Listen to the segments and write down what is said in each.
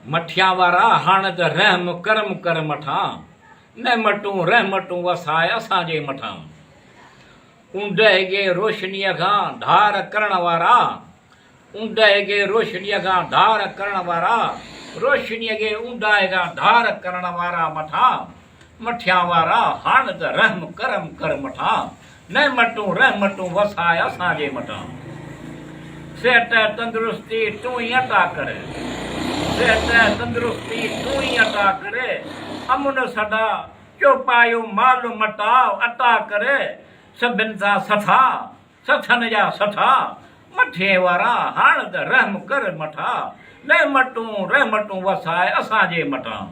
मठिया वारा हाण त रहम करम कर मठां न मटूं रहमटूं वसाए असांजे मठां। ऊंदहि गे रोशनीअ खां धार करण वारा, ऊंदहि गे रोशनीअ खां धार करण वारा, रोशनीअ गे ऊंदाहि खां धार करण वारा मठां। मठिया वारा हाण त रहम करम कर मठां न मटूं रहमटूं वसाए असांजे मठां। सिहत तंदुरुस्ती तूं ई अता कर, सिहत तंदुरुस्ती तूं ई अता करे। अमुन सदा चौपायो माल मटाव अता करे। सभिनि सां सथा सथनि जा सथा, मठे वारा हाण त रहम कर मठां न मटूं रहमटूं वसाए असांजे मठां।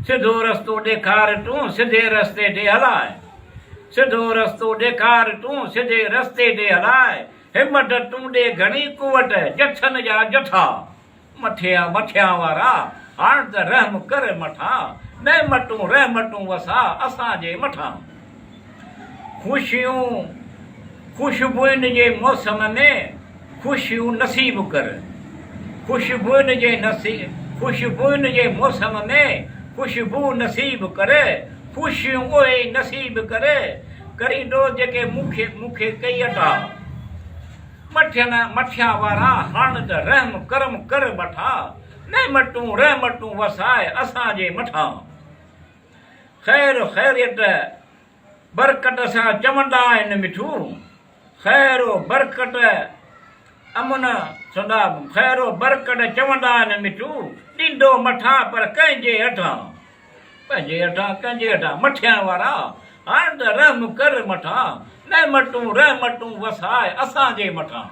सिधो रस्तो ॾेखार तूं सिधे रस्ते ॾे हलाए, सिधो रस्तो ॾेखार तूं सिधे रस्ते ॾे हलाए। हिमत तूं ॾे घणी कुवट जथनि जा जथा, मठिया वारा हाण त रहम कर मठां न मटूं रहमटूं वसा असांजे मठां। ख़ुशियूं ख़ुशबुनि जे मौसम में ख़ुशियूं नसीब कर, ख़ुशबुनि जे मौसम में ख़ुशबू नसीब करे। ख़ुशियूं उहे नसीब करे करींदो जेके मूंखे कई अटा। मठिया वारा हाण त रहम करम कर मठां न मटूं रहमटूं वसाए असांजे मठां। ख़ैर ख़ैरियत बरकत सां चवंदा आहिनि मिठू, ख़ैरो बरकत अमुन सदा ख़ैरो बरकत चवंदा आहिनि मिठू। ॾींदो मठां पर कंहिंजे हेठां, पंहिंजे हेठां कंहिंजे हेठां। मठिया वारा हाण त रहम कर मठां न मटूं रहमटूं वसाए असांजे मठां।